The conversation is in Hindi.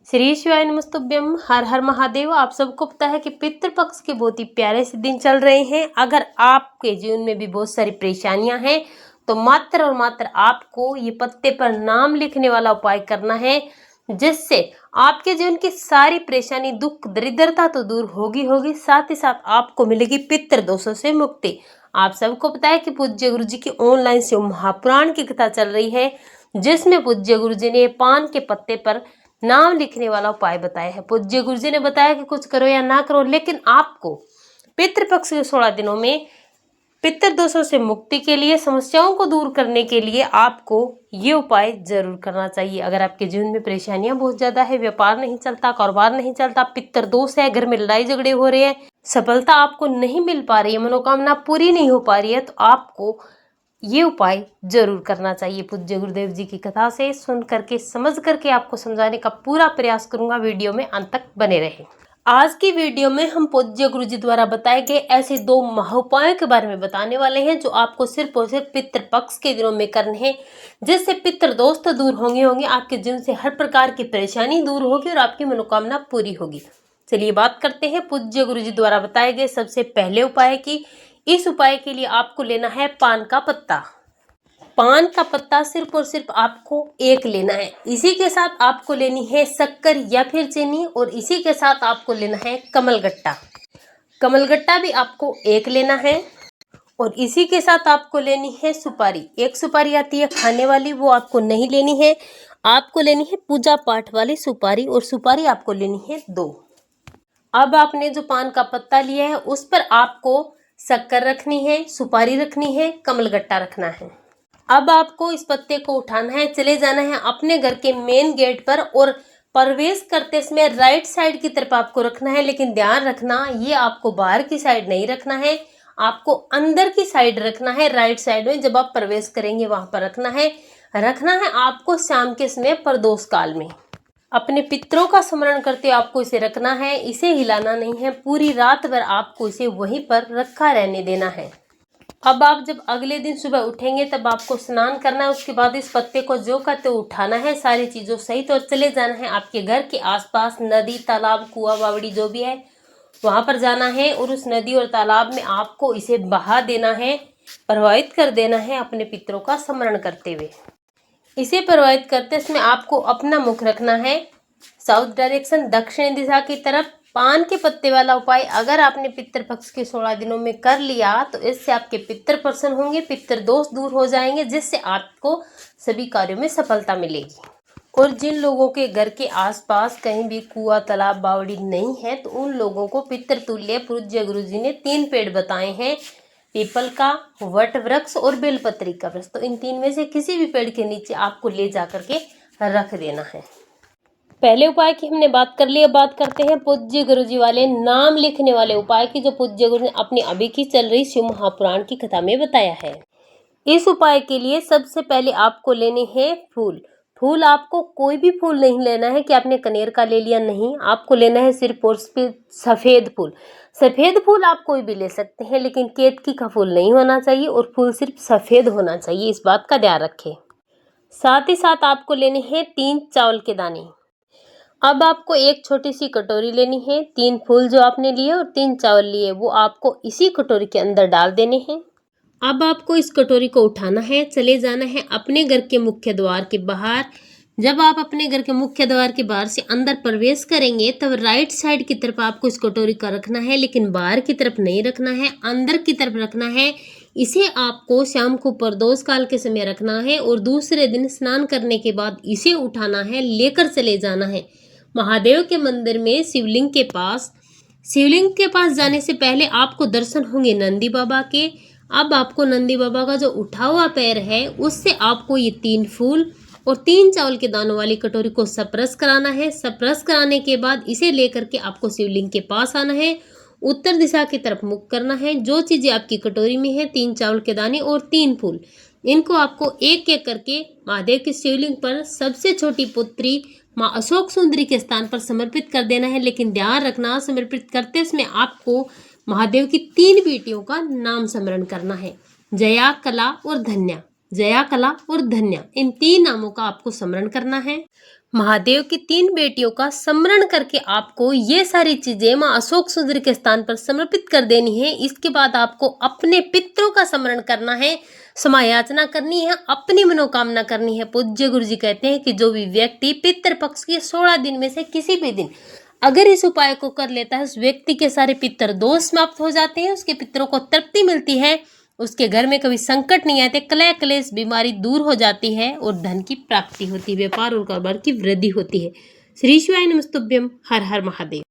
श्री शिवाय नमस्तुभ्यम। हर हर महादेव। आप सबको पता है कि पितृपक्ष के बहुत ही प्यारे से दिन चल रहे हैं। अगर आपके जीवन में भी बहुत सारी परेशानियां हैं तो मात्र और मात्र आपको ये पत्ते पर नाम लिखने वाला उपाय करना है, जिससे आपके जीवन की सारी परेशानी, दुख, दरिद्रता तो दूर होगी, साथ ही साथ आपको मिलेगी पितृ दोषों से मुक्ति। आप सबको पता है कि पूज्य गुरु जी की ऑनलाइन शिव महापुराण की कथा चल रही है, जिसमें पूज्य गुरु जी ने पान के पत्ते पर नाम लिखने वाला उपाय बताया है। पूज्य गुरु जी ने बताया कि कुछ करो या ना करो, लेकिन आपको पितृपक्ष के 16 दिनों में पितृ दोषों से मुक्ति के लिए, समस्याओं को दूर करने के लिए आपको ये उपाय जरूर करना चाहिए। अगर आपके जीवन में परेशानियां बहुत ज्यादा है, व्यापार नहीं चलता, कारोबार नहीं चलता, पितृ दोष है, घर में लड़ाई झगड़े हो रहे हैं, सफलता आपको नहीं मिल पा रही है, मनोकामना पूरी नहीं हो पा रही है, तो आपको ये उपाय जरूर करना चाहिए। पूज्य गुरुदेव जी की कथा से सुन करके, समझ करके आपको समझाने का पूरा प्रयास करूंगा। वीडियो में अंत तक बने रहें। आज की वीडियो में हम पूज्य गुरु जी द्वारा बताए गए ऐसे 2 महाउपायों के बारे में बताने वाले हैं, जो आपको सिर्फ और सिर्फ पितृपक्ष के दिनों में करने हैं, जिससे पितृ दोष तो दूर होंगे। आपके जीवन से हर प्रकार की परेशानी दूर होगी और आपकी मनोकामना पूरी होगी। चलिए बात करते हैं पूज्य गुरु जी द्वारा बताए गए सबसे पहले उपाय की। इस उपाय के लिए आपको लेना है पान का पत्ता। पान का पत्ता सिर्फ और सिर्फ आपको 1 लेना है। इसी के साथ आपको लेनी है शक्कर या फिर चीनी, और इसी के साथ आपको लेना है कमलगट्टा। कमलगट्टा भी आपको 1 लेना है, और इसी के साथ आपको लेनी है सुपारी। 1 सुपारी आती है खाने वाली, वो आपको नहीं लेनी है। आपको लेनी है पूजा पाठ वाली सुपारी, और सुपारी आपको लेनी है 2। अब आपने जो पान का पत्ता लिया है उस पर आपको शक्कर रखनी है, सुपारी रखनी है, कमलगट्टा रखना है। अब आपको इस पत्ते को उठाना है, चले जाना है अपने घर के मेन गेट पर, और प्रवेश करते समय राइट साइड की तरफ आपको रखना है। लेकिन ध्यान रखना, ये आपको बाहर की साइड नहीं रखना है, आपको अंदर की साइड रखना है। राइट साइड में जब आप प्रवेश करेंगे वहां पर रखना है आपको शाम के समय प्रदोष काल में। अपने पितरों का स्मरण करते आपको इसे रखना है, इसे हिलाना नहीं है। पूरी रात भर आपको इसे वहीं पर रखा रहने देना है। अब आप जब अगले दिन सुबह उठेंगे तब आपको स्नान करना है। उसके बाद इस पत्ते को जो कहते उठाना है सारी चीजों सहित, और चले जाना है आपके घर के आसपास नदी, तालाब, कुआं, बावड़ी जो भी है वहां पर जाना है, और उस नदी और तालाब में आपको इसे बहा देना है, प्रवाहित कर देना है अपने पितरों का स्मरण करते हुए। इसे प्रवाहित करते समय आपको अपना मुख रखना है साउथ डायरेक्शन, दक्षिण दिशा की तरफ। पान के पत्ते वाला उपाय अगर आपने पितृपक्ष के 16 दिनों में कर लिया तो इससे आपके पितृ प्रसन्न होंगे, पितृ दोष दूर हो जाएंगे, जिससे आपको सभी कार्यों में सफलता मिलेगी। और जिन लोगों के घर के आसपास कहीं भी कुआं, तालाब, बावड़ी नहीं है, तो उन लोगों को पितृतुल्य पूज्य गुरु जी ने 3 पेड़ बताए हैं, पीपल का, वट वृक्ष और बेलपत्री का वृक्ष। तो इन 3 में से किसी भी पेड़ के नीचे आपको ले जाकर के रख देना है। पहले उपाय की हमने बात कर ली। अब बात करते हैं पूज्य गुरु जी वाले नाम लिखने वाले उपाय की, जो पूज्य गुरु ने अपनी अभी की चल रही शिव महापुराण की कथा में बताया है। इस उपाय के लिए सबसे पहले आपको लेने हैं फूल। फूल आपको कोई भी फूल नहीं लेना है कि आपने कनेर का ले लिया, नहीं। आपको लेना है सिर्फ और सिर्फ सफेद फूल। सफेद फूल आप कोई भी ले सकते हैं, लेकिन केतकी का फूल नहीं होना चाहिए, और फूल सिर्फ सफेद होना चाहिए, इस बात का ध्यान रखें। साथ ही साथ आपको लेने हैं 3 चावल के दाने। अब आपको एक छोटी सी कटोरी लेनी है। 3 फूल जो आपने लिए और 3 चावल लिए वो आपको इसी कटोरी के अंदर डाल देने हैं। अब आपको इस कटोरी को उठाना है, चले जाना है अपने घर के मुख्य द्वार के बाहर। जब आप अपने घर के मुख्य द्वार के बाहर से अंदर प्रवेश करेंगे तब राइट साइड की तरफ आपको इस कटोरी का रखना है, लेकिन बाहर की तरफ नहीं रखना है, अंदर की तरफ रखना है। इसे आपको शाम को प्रदोष काल के समय रखना है, और दूसरे दिन स्नान करने के बाद इसे उठाना है, लेकर चले जाना है महादेव के मंदिर में शिवलिंग के पास। शिवलिंग के पास जाने से पहले आपको दर्शन होंगे नंदी बाबा के। अब आपको नंदी बाबा का जो उठा हुआ पैर है उससे आपको ये 3 फूल और 3 चावल के दानों वाली कटोरी को स्पर्श कराना है। स्पर्श कराने के बाद इसे लेकर के आपको शिवलिंग के पास आना है, उत्तर दिशा की तरफ मुख करना है। जो चीजें आपकी कटोरी में है, 3 चावल के दाने और 3 फूल, इनको आपको एक एक करके महादेव की शिवलिंग पर सबसे छोटी पुत्री माँ अशोक सुंदरी के स्थान पर समर्पित कर देना है। लेकिन ध्यान रखना, समर्पित करते समय आपको महादेव की 3 बेटियों का नाम स्मरण करना है, जया, कला और धन्या। जया, कला और धन्या, इन 3 नामों का आपको स्मरण करना है। महादेव की 3 बेटियों का स्मरण करके आपको ये सारी चीजें माँ अशोक सुंदरी के स्थान पर समर्पित कर देनी है। इसके बाद आपको अपने पितरों का स्मरण करना है, क्षमा याचना करनी है, अपनी मनोकामना करनी है। पूज्य गुरु जी कहते हैं कि जो भी व्यक्ति पितृ पक्ष के 16 दिन में से किसी भी दिन अगर इस उपाय को कर लेता है, उस व्यक्ति के सारे पितृ दोष समाप्त हो जाते हैं, उसके पितरों को तृप्ति मिलती है, उसके घर में कभी संकट नहीं आते, कलह क्लेश बीमारी दूर हो जाती है और धन की प्राप्ति होती है, व्यापार और कारोबार की वृद्धि होती है। श्री शिवाय नमस्तुभ्यम। हर हर महादेव।